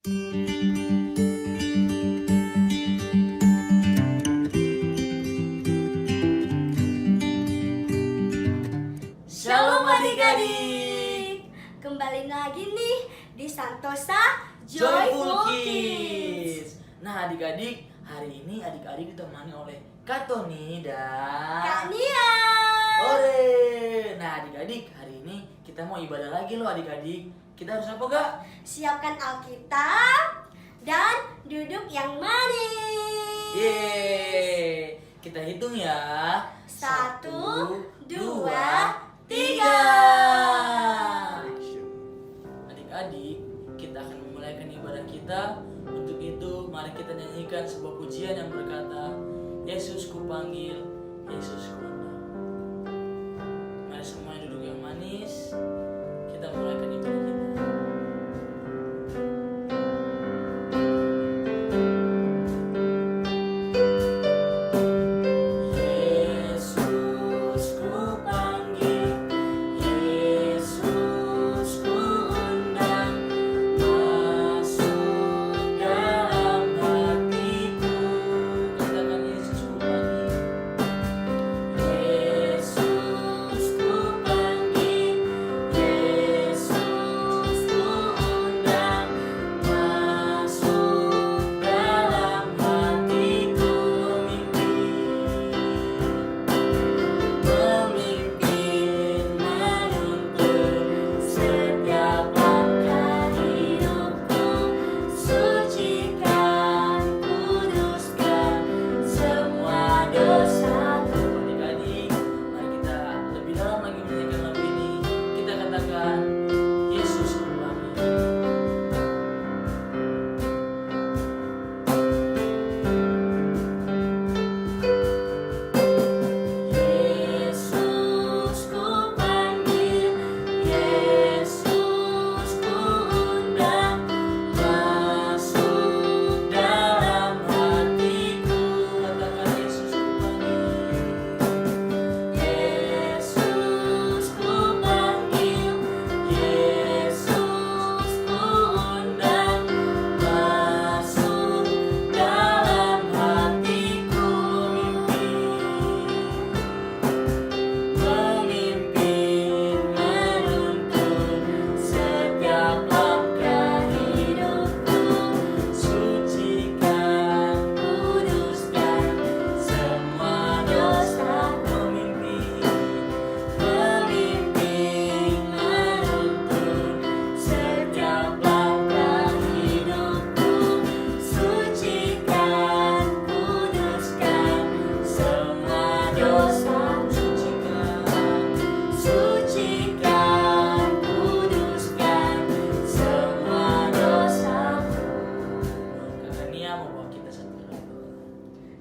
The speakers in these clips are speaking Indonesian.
Shalom adik-adik, kembali lagi nih di Santosa Joyful Kids. Nah adik-adik, hari ini adik-adik ditemani oleh Kak Tony dan Kak Nia. Ore. Nah adik-adik, hari ini kita mau ibadah lagi loh adik-adik. Kita harus apa Kak? Siapkan Alkitab dan duduk yang manis. Yeay. Kita hitung ya. 1, 2, 3. Adik-adik, kita akan memulaikan ibadah kita. Untuk itu, mari kita nyanyikan sebuah pujian yang berkata, Yesus kupanggil, Yesus kuundang. Mari semuanya duduk yang manis. Kita mulaikan ibadah kita.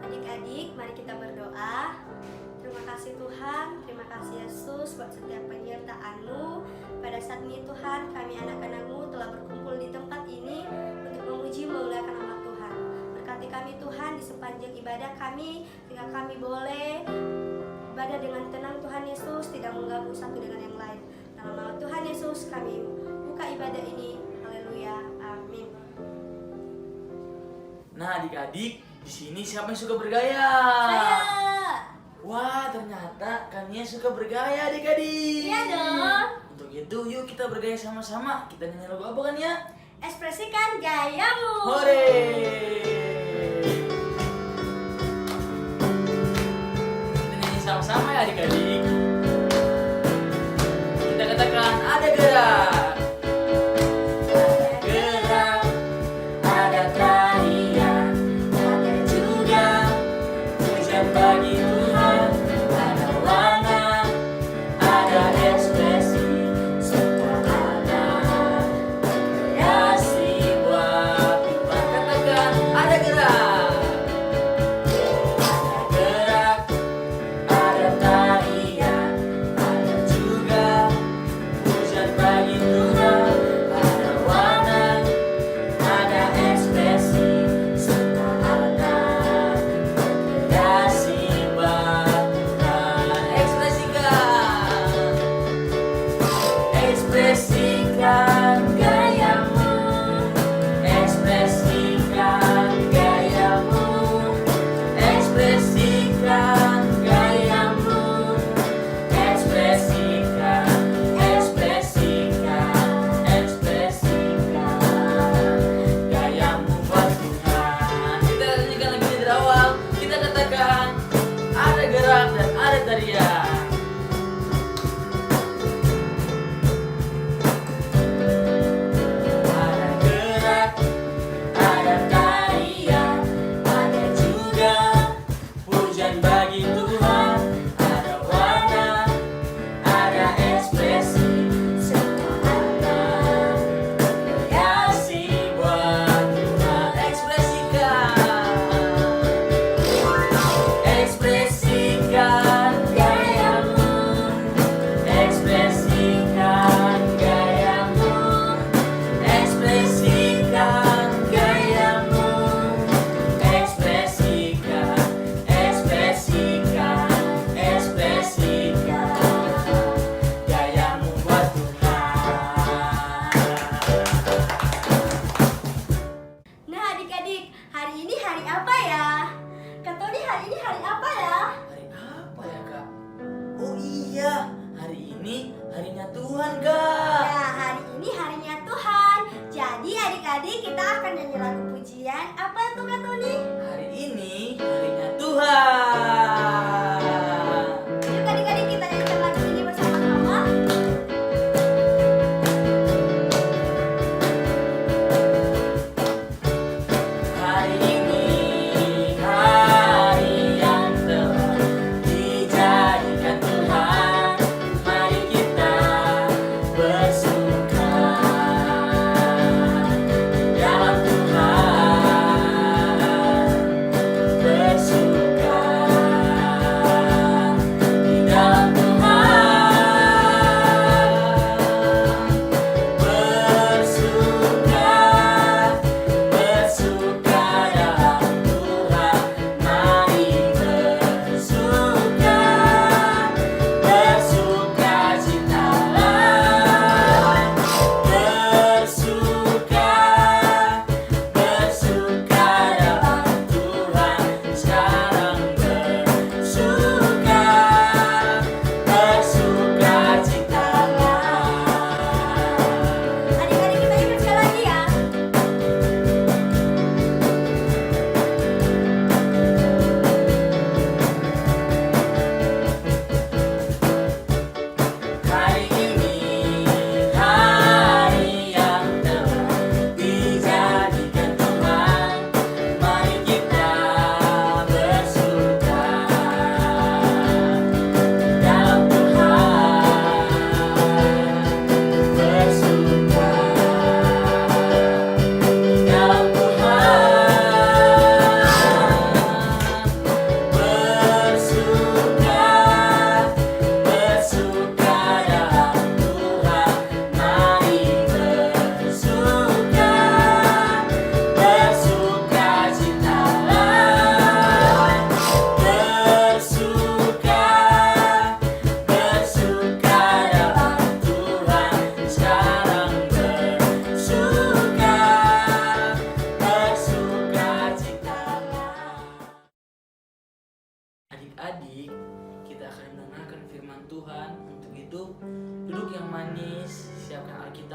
Adik-adik, mari kita berdoa. Terima kasih Tuhan, terima kasih Yesus buat setiap penyertaan-Mu. Pada saat ini Tuhan, kami anak-anak-Mu telah berkumpul di tempat ini untuk memuji memuliakan nama Tuhan. Berkati kami Tuhan di sepanjang ibadah kami, sehingga kami boleh ibadah dengan tenang Tuhan Yesus, tidak mengganggu satu dengan yang lain. Dalam nama Tuhan Yesus kami buka ibadah ini. Haleluya, amin. Nah adik-adik, di sini siapa yang suka bergaya? Saya. Wah, ternyata kalian suka bergaya adik-adik. Iya dong. Untuk itu, yuk kita bergaya sama-sama. Kita nyanyi lagu apa kan ya? Ekspresikan gayamu. Hore! Kita nyanyi sama-sama ya adik-adik. Kita katakan ada gerak. Bagi Tuhan ada warna, ada ekspresi, serta ada kreasi buat Tuhan. Katakan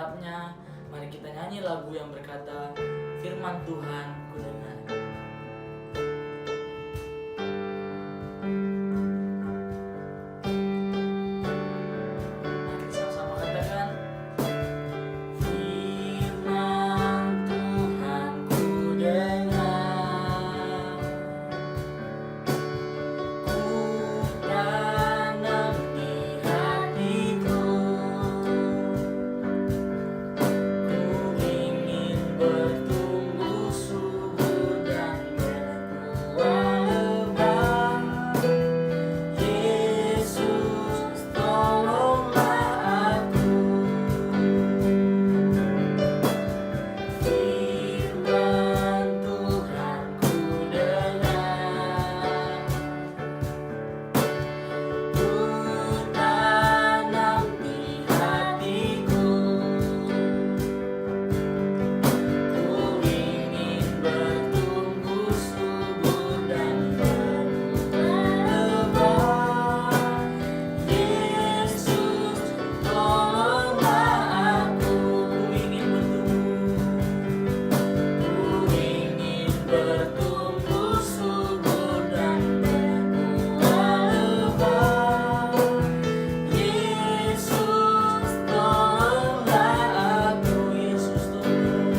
selengkapnya, mari kita nyanyi lagu yang berkata, Firman Tuhan ku dengar. Mari kita sama-sama katakan, Firman Tuhan ku dengar, ku tanam di hatiku, ku ingin bertumbuh subur dan berbuah lebat. Yesus, tolonglah aku. Firman Tuhan ku dengar, ku tanam di hatiku, ku ingin bertumbuh subur dan berbuah lebat. Yesus, tolonglah aku. Ku ingin bertumbuh subur dan berbuah lebat. Yesus, tolonglah aku. Yesus, tolong.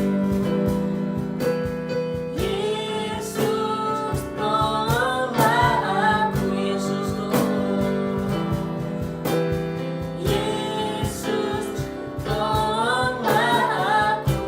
Yesus, tolonglah aku. Yesus, tolong. Yesus, tolonglah aku.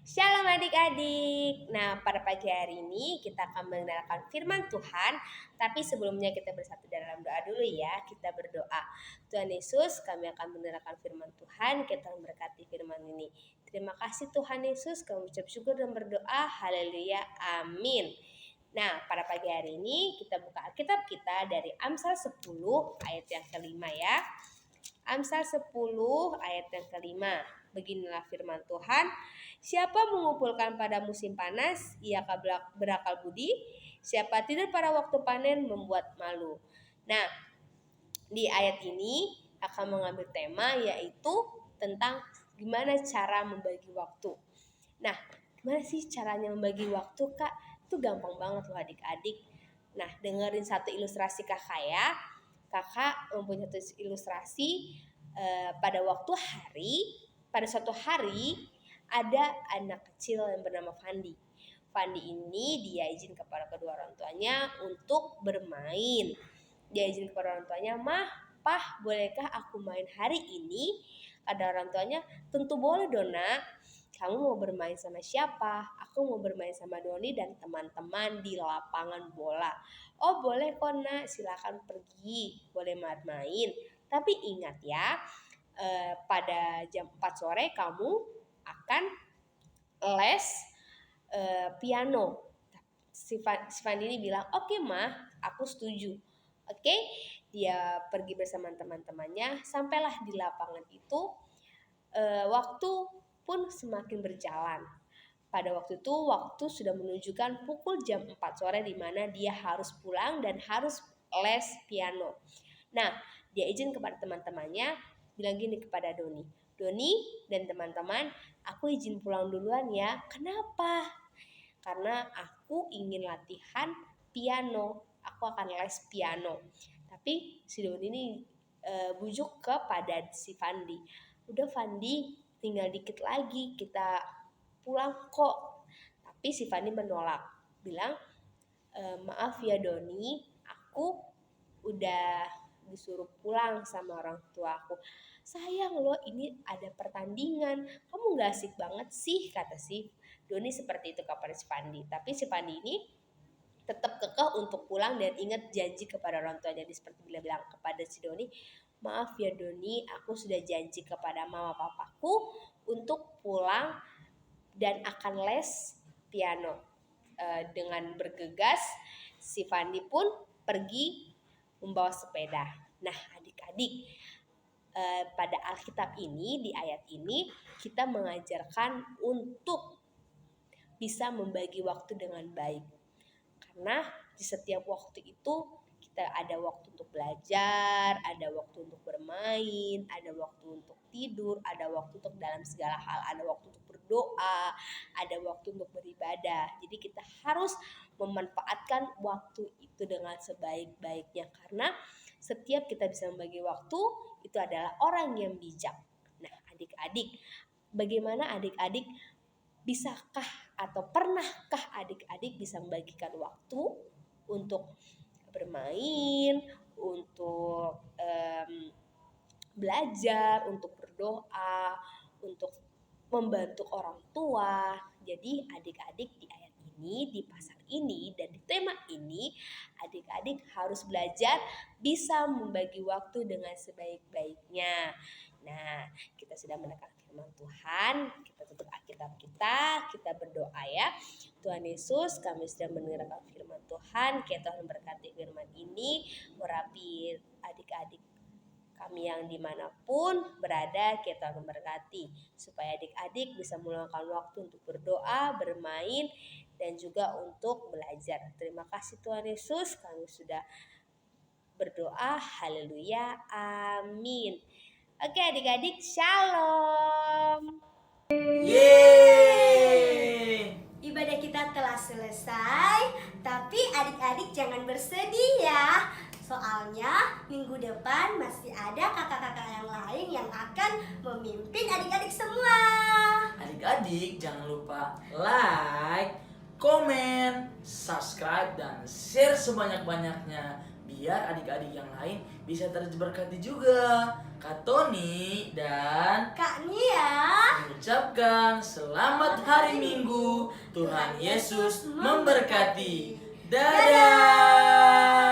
Shalom adik-adik. Nah, pada pagi hari ini kita akan mengenalkan firman Tuhan. Tapi sebelumnya kita bersatu dalam doa dulu ya. Kita berdoa. Tuhan Yesus, kami akan mengenalkan firman Tuhan. Kita memberkati firman ini. Terima kasih Tuhan Yesus. Kami ucap syukur dan berdoa. Haleluya. Amin. Nah, pada pagi hari ini kita buka Alkitab kita dari Amsal 10 ayat yang kelima ya. Amsal 10 ayat yang kelima. Beginilah firman Tuhan. Siapa mengumpulkan pada musim panas, ia berakal budi. Siapa tidur pada waktu panen, membuat malu. Nah, di ayat ini akan mengambil tema yaitu tentang gimana cara membagi waktu. Nah, gimana sih caranya membagi waktu, Kak? Itu gampang banget loh adik-adik. Nah, dengerin satu ilustrasi kakak ya. Kakak mempunyai satu ilustrasi pada suatu hari ada anak kecil yang bernama Fandi. Fandi ini dia izin kepada kedua orang tuanya untuk bermain. Dia izin kepada orang tuanya, "Mah, Pah, bolehkah aku main hari ini?" Kata orang tuanya, "Tentu boleh, Dona. Kamu mau bermain sama siapa?" "Aku mau bermain sama Doni dan teman-teman di lapangan bola." "Oh, boleh kok, Nak. Silakan pergi. Boleh main. Tapi ingat ya, pada jam 4 sore kamu akan les piano." Si Fandi ini bilang, "Oke, Mah, aku setuju." Oke, dia pergi bersama teman-temannya. Sampailah di lapangan itu. Waktu pun semakin berjalan. Pada waktu itu, waktu sudah menunjukkan pukul jam 4 sore di mana dia harus pulang dan harus les piano. Nah, dia izin kepada teman-temannya, bilang gini kepada Doni, "Doni dan teman-teman, aku izin pulang duluan ya." "Kenapa?" "Karena aku ingin latihan piano. Aku akan les piano." Tapi si Doni ini bujuk kepada si Fandi. "Udah Fandi, tinggal dikit lagi kita pulang kok." Tapi si Fandi menolak, bilang, "Maaf ya Doni, aku udah disuruh pulang sama orang tua aku." "Sayang loh, ini ada pertandingan. Kamu gak asik banget sih," kata si Doni seperti itu kepada si Fandi. Tapi si Fandi ini tetap kekeh untuk pulang dan ingat janji kepada orang tua. Jadi seperti bila bilang kepada si Doni, "Maaf ya Doni, aku sudah janji kepada mama papaku untuk pulang dan akan les piano." Dengan bergegas si Fandi pun pergi membawa sepeda. Nah, adik-adik, pada Alkitab ini, di ayat ini kita mengajarkan untuk bisa membagi waktu dengan baik. Karena di setiap waktu itu Kita ada waktu untuk belajar, ada waktu untuk bermain, ada waktu untuk tidur, ada waktu untuk dalam segala hal, ada waktu untuk berdoa, ada waktu untuk beribadah. Jadi kita harus memanfaatkan waktu itu dengan sebaik-baiknya, karena setiap kita bisa membagi waktu itu adalah orang yang bijak. Nah, adik-adik, bagaimana adik-adik bisakah atau pernahkah adik-adik bisa membagikan waktu untuk bermain, untuk belajar, untuk berdoa, untuk membantu orang tua? Jadi adik-adik di ayat ini, di pasal ini, dan di tema ini, adik-adik harus belajar bisa membagi waktu dengan sebaik-baiknya. Nah, kita sudah mendengar firman Tuhan, kita tutup Alkitab kita berdoa ya. Tuhan Yesus, kami sudah mendengarkan firman Tuhan, kiranya Tuhan berkati firman ini, merapi adik-adik kami yang dimanapun berada, kita Tuhan memberkati, supaya adik-adik bisa meluangkan waktu untuk berdoa, bermain, dan juga untuk belajar. Terima kasih Tuhan Yesus, kami sudah berdoa, haleluya, amin. Oke adik-adik, shalom. Yeay! Ibadah kita telah selesai, tapi adik-adik jangan bersedih ya. Soalnya minggu depan masih ada kakak-kakak yang lain yang akan memimpin adik-adik semua. Adik-adik jangan lupa like, komen, subscribe, dan share sebanyak-banyaknya biar adik-adik yang lain bisa terberkati juga. Kak Tony dan Kak Nia mengucapkan selamat hari Minggu. Tuhan Yesus memberkati. Dadah.